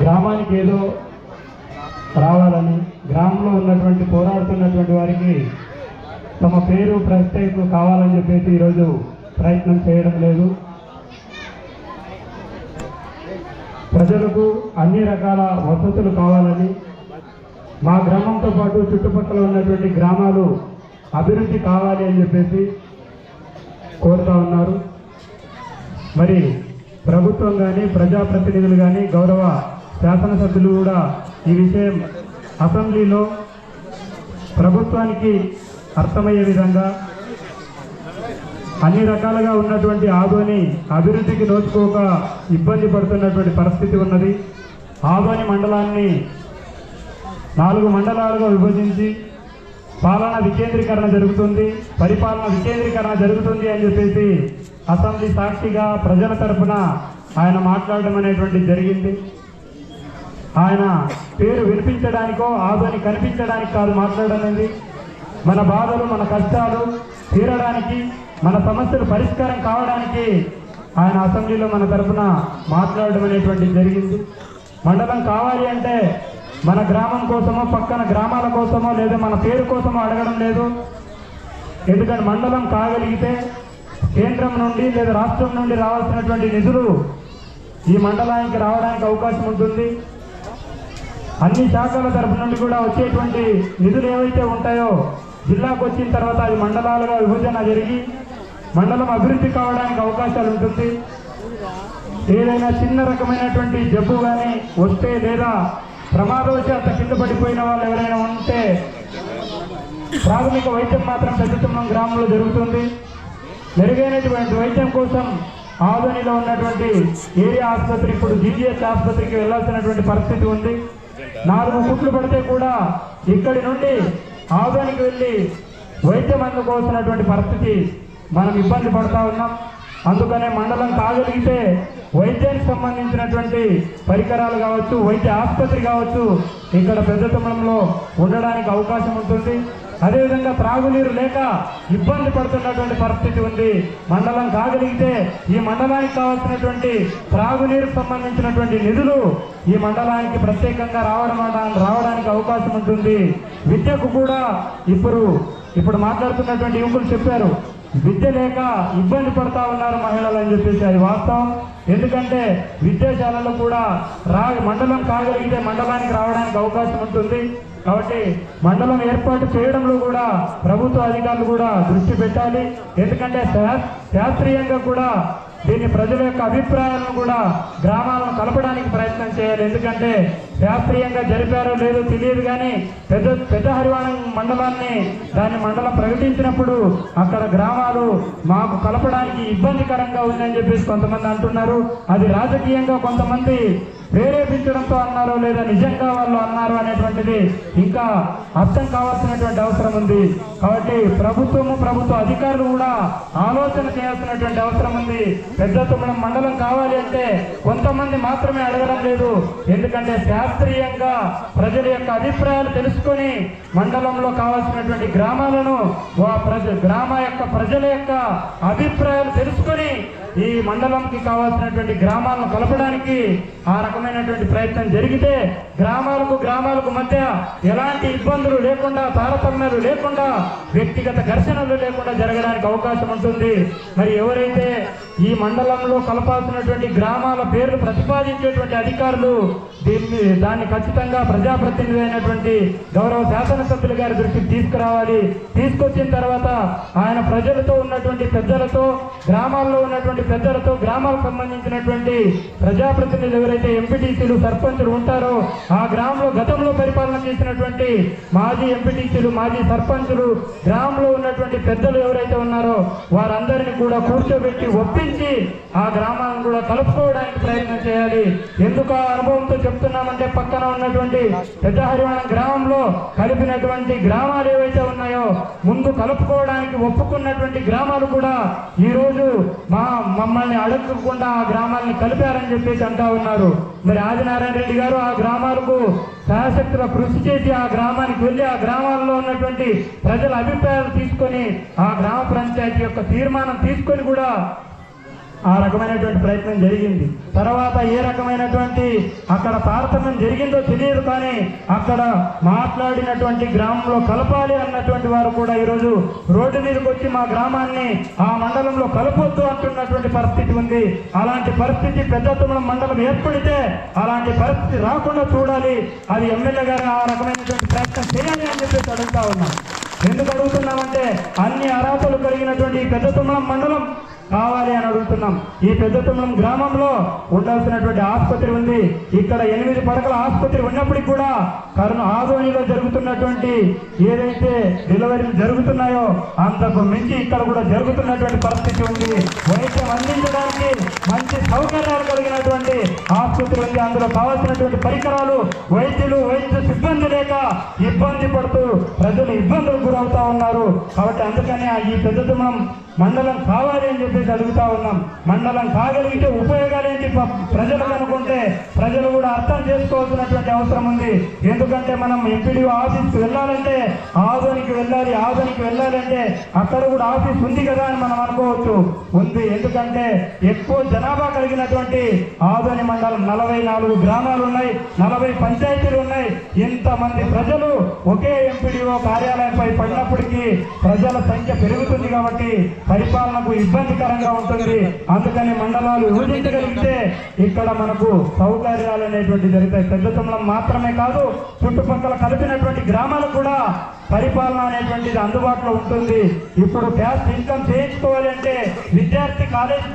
గ్రామానికి ఏదో రావాలని, గ్రామంలో ఉన్నటువంటి పోరాడుతున్నటువంటి వారికి తమ పేరు ప్రత్యేకత కావాలని చెప్పేసి ఈరోజు ప్రయత్నం చేయడం లేదు. ప్రజలకు అన్ని రకాల వసతులు కావాలని, మా గ్రామంతో పాటు చుట్టుపక్కల ఉన్నటువంటి గ్రామాలు అభివృద్ధి కావాలి అని చెప్పేసి కోరుతా ఉన్నారు. మరి ప్రభుత్వం కానీ, ప్రజాప్రతినిధులు కానీ, గౌరవ శాసనసభ్యులు కూడా ఈ విషయం అసెంబ్లీలో ప్రభుత్వానికి అర్థమయ్యే విధంగా అన్ని రకాలుగా ఉన్నటువంటి ఆదోని అభివృద్ధికి నోచుకోక ఇబ్బంది పడుతున్నటువంటి పరిస్థితి ఉన్నది. ఆదోని మండలాన్ని 4 మండలాలుగా విభజించి పాలన వికేంద్రీకరణ జరుగుతుంది, పరిపాలన వికేంద్రీకరణ జరుగుతుంది అని చెప్పేసి అసెంబ్లీ సాక్షిగా ప్రజల తరఫున ఆయన మాట్లాడడం అనేటువంటి జరిగింది. ఆయన పేరు వినిపించడానికో ఆదోని కనిపించడానికి కాదు మాట్లాడనేది. మన బాధలు, మన కష్టాలు తీరడానికి, మన సమస్యలు పరిష్కారం కావడానికి ఆయన అసెంబ్లీలో మన తరఫున మాట్లాడడం అనేటువంటిది జరిగింది. మండలం కావాలి అంటే మన గ్రామం కోసమో, పక్కన గ్రామాల కోసమో, లేదా మన పేరు కోసమో అడగడం లేదు. ఎందుకంటే మండలం కాగలిగితే కేంద్రం నుండి లేదా రాష్ట్రం నుండి రావాల్సినటువంటి నిధులు ఈ మండలానికి రావడానికి అవకాశం ఉంటుంది. అన్ని శాఖల తరఫు నుండి కూడా వచ్చేటువంటి నిధులు ఏవైతే ఉంటాయో జిల్లాకు వచ్చిన తర్వాత అది మండలాలుగా విభజన జరిగి మండలం అభివృద్ధి కావడానికి అవకాశాలు ఉంటుంది. ఏదైనా చిన్న రకమైనటువంటి జబ్బు కానీ వస్తే, లేదా ప్రమాదవశాత్తు కింద పడిపోయిన వాళ్ళు ఎవరైనా ఉంటే ప్రాథమిక వైద్యం మాత్రం పెద్దతుమ్మం గ్రామంలో జరుగుతుంది. మెరుగైనటువంటి వైద్యం కోసం ఆదోనిలో ఉన్నటువంటి ఏరియా ఆసుపత్రి, ఇప్పుడు జీజీహెచ్ ఆసుపత్రికి వెళ్లాల్సినటువంటి పరిస్థితి ఉంది. 4 ఫుట్లు పడితే కూడా ఇక్కడి నుండి ఆదోనికి వెళ్ళి వైద్యం అందుకోవాల్సినటువంటి పరిస్థితి మనం ఇబ్బంది పడుతూ ఉన్నాం. అందుకనే మండలం కాగలిగితే వైద్యానికి సంబంధించినటువంటి పరికరాలు కావచ్చు, వైద్య ఆసుపత్రి కావచ్చు ఇక్కడ పెద్దతుమ్మలంలో ఉండడానికి అవకాశం ఉంటుంది. అదేవిధంగా త్రాగునీరు లేక ఇబ్బంది పడుతున్నటువంటి పరిస్థితి ఉంది. మండలం కాగలిగితే ఈ మండలానికి కావాల్సినటువంటి త్రాగునీరుకు సంబంధించినటువంటి నిధులు ఈ మండలానికి ప్రత్యేకంగా రావడానికి అవకాశం ఉంటుంది. విద్యకు కూడా ఇప్పుడు మాట్లాడుతున్నటువంటి యువకులు చెప్పారు, విద్య లేక ఇబ్బంది పడతా ఉన్నారు మహిళలు అని చెప్పేసి. అది వాస్తవం. ఎందుకంటే విద్యాశాలలో కూడా మండలం కాగలిగితే మండలానికి రావడానికి అవకాశం ఉంటుంది. కాబట్టి మండలం ఏర్పాటు చేయడంలో కూడా ప్రభుత్వ అధికారులు కూడా దృష్టి పెట్టాలి. ఎందుకంటే శాస్త్రీయంగా కూడా దీన్ని ప్రజల యొక్క అభిప్రాయాలను కూడా గ్రామాలను కలపడానికి ప్రయత్నం చేయాలి. ఎందుకంటే శాస్త్రీయంగా జరిపారో లేదో తెలియదు, కానీ పెద్ద హరివాణం మండలాన్ని దాన్ని మండలం ప్రకటించినప్పుడు అక్కడ గ్రామాలు మాకు కలపడానికి ఇబ్బందికరంగా ఉందని చెప్పేసి కొంతమంది అంటున్నారు. అది రాజకీయంగా కొంతమంది ప్రేరేపించడంతో అన్నారో లేదా నిజంగా వాళ్ళు అన్నారు అనేటువంటిది ఇంకా అర్థం కావాల్సినటువంటి అవసరం ఉంది. కాబట్టి ప్రభుత్వ అధికారులు కూడా ఆలోచన చేయాల్సినటువంటి అవసరం ఉంది. పెద్దతుమ్మలం మండలం కావాలి అంటే కొంతమంది మాత్రమే అడగడం లేదు. ఎందుకంటే శాస్త్రీయంగా ప్రజల యొక్క అభిప్రాయాలు తెలుసుకొని మండలంలో కావాల్సినటువంటి గ్రామాలను ప్రజల యొక్క అభిప్రాయాలు తెలుసుకొని ఈ మండలంకి కావాల్సినటువంటి గ్రామాలను కలపడానికి ఆ రకమైనటువంటి ప్రయత్నం జరిగితే గ్రామాలకు మధ్య ఎలాంటి ఇబ్బందులు లేకుండా, తారతమ్యాలు లేకుండా, వ్యక్తిగత ఘర్షణలు లేకుండా జరగడానికి అవకాశం ఉంటుంది. మరి ఎవరైతే ఈ మండలంలో కలపాల్సినటువంటి గ్రామాల పేర్లు ప్రతిపాదించేటువంటి అధికారులు దాన్ని ఖచ్చితంగా ప్రజాప్రతినిధి అయినటువంటి గౌరవ శాసనసభ్యులు గారి దృష్టికి తీసుకురావాలి. తీసుకొచ్చిన తర్వాత ఆయన ప్రజలతో ఉన్నటువంటి పెద్దలతో, గ్రామాల్లో ఉన్నటువంటి పెద్దలతో, గ్రామాలకు సంబంధించినటువంటి ప్రజాప్రతినిధులు ఎవరైతే ఎంపీటీసీలు, సర్పంచులు ఉంటారో ఆ గ్రామంలో గతంలో పరిపాలన చేసినటువంటి మాజీ ఎంపీటీసీలు, మాజీ సర్పంచులు, గ్రామంలో ఉన్నటువంటి పెద్దలు ఎవరైతే ఉన్నారో వారందరినీ కూడా కూర్చోబెట్టి ఒప్పించి ఆ గ్రామాలను కూడా కలుపుకోవడానికి ప్రయత్నం చేయాలి. ఎందుకు ఆ అనుభవంతో చెప్తున్నామంటే పక్కన ఉన్నటువంటి పెద్ద హరివాణం గ్రామంలో కలిపినటువంటి గ్రామాలు ఏవైతే ఉన్నాయో ముందు కలుపుకోవడానికి ఒప్పుకున్నటువంటి గ్రామాలు కూడా ఈరోజు మమ్మల్ని అడగకుండా ఆ గ్రామాలని కలిపారని చెప్పేసి అంటా ఉన్నారు. మరి ఆదినారాయణ రెడ్డి గారు ఆ గ్రామాలకు శాయశక్తుల కృషి చేసి ఆ గ్రామానికి వెళ్ళి ఆ గ్రామాల్లో ఉన్నటువంటి ప్రజల అభిప్రాయాలు తీసుకొని ఆ గ్రామ పంచాయతీ యొక్క తీర్మానం తీసుకొని కూడా ఆ రకమైనటువంటి ప్రయత్నం జరిగింది. తర్వాత ఏ రకమైనటువంటి అక్కడ తారతమ్యం జరిగిందో తెలియదు, కానీ అక్కడ మాట్లాడినటువంటి గ్రామంలో కలపాలి అన్నటువంటి వారు కూడా ఈరోజు రోడ్డు మీదకి వచ్చి మా గ్రామాన్ని ఆ మండలంలో కలపొద్దు అంటున్నటువంటి పరిస్థితి ఉంది. అలాంటి పరిస్థితి పెద్దతుమ్మలం మండలం ఏర్పడితే అలాంటి పరిస్థితి రాకుండా చూడాలి. అది ఎమ్మెల్యే గారు ఆ రకమైనటువంటి ప్రయత్నం చేయాలి అని చెప్పేసి అడుగుతా ఉన్నాం. ఎందుకు అడుగుతున్నామంటే అన్ని అర్హతలు కలిగినటువంటి ఈ పెద్దతుమ్మలం మండలం కావాలి అని అడుగుతున్నాం. ఈ పెద్దతుమ్మలం గ్రామంలో ఉండాల్సినటువంటి ఆసుపత్రి ఉంది. ఇక్కడ 8 పడకల ఆసుపత్రి ఉన్నప్పటికీ కూడా ఆదోనిలో జరుగుతున్నటువంటి ఏదైతే డెలివరీలు జరుగుతున్నాయో అంతకు మించి ఇక్కడ కూడా జరుగుతున్నటువంటి పరిస్థితి ఉంది. వైద్యం అందించడానికి మంచి సౌకర్యాలు కలిగినటువంటి ఆసుపత్రి ఉంది. అందులో కావాల్సినటువంటి పరికరాలు, వైద్యులు, వైద్య సిబ్బంది లేక ఇబ్బంది పడుతూ ప్రజలు ఇబ్బందులకు గురవుతా ఉన్నారు. కాబట్టి అందుకనే ఈ పెద్దతుమ్మలం మండలం కావాలి అని చెప్పేసి అడుగుతా ఉన్నాం. మండలం కాగలిగితే ఉపయోగాలు ఏంటి ప్రజలకు అనుకుంటే ప్రజలు కూడా అర్థం చేసుకోవాల్సినటువంటి అవసరం ఉంది. ఎందుకంటే మనం ఎంపీడీఓ ఆఫీస్కి వెళ్ళాలంటే ఆదోనికి వెళ్ళాలంటే అక్కడ కూడా ఆఫీస్ ఉంది కదా అని మనం అనుకోవచ్చు. ఉంది, ఎందుకంటే ఎక్కువ జనాభా కలిగినటువంటి ఆదోని మండలం 44 గ్రామాలు ఉన్నాయి, 40 పంచాయతీలు ఉన్నాయి. ఇంతమంది ప్రజలు ఒకే ఎంపీడీఓ కార్యాలయంపై పడినప్పటికీ ప్రజల సంఖ్య పెరుగుతుంది కాబట్టి పరిపాలనకు ఇబ్బందికరంగా ఉంటుంది. అందుకని మండలాలు విభజించగలిగితే ఇక్కడ మనకు సౌకర్యాలు అనేటువంటి జరుగుతాయి. పెద్దతుమ్మలం మాత్రమే కాదు, చుట్టుపక్కల కలిపినటువంటి గ్రామాలకు కూడా పరిపాలన అనేటువంటిది అందుబాటులో ఉంటుంది. ఇప్పుడు క్యాస్ట్ ఇన్కమ్ చేయించుకోవాలి అంటే విద్యార్థి కాలేజీ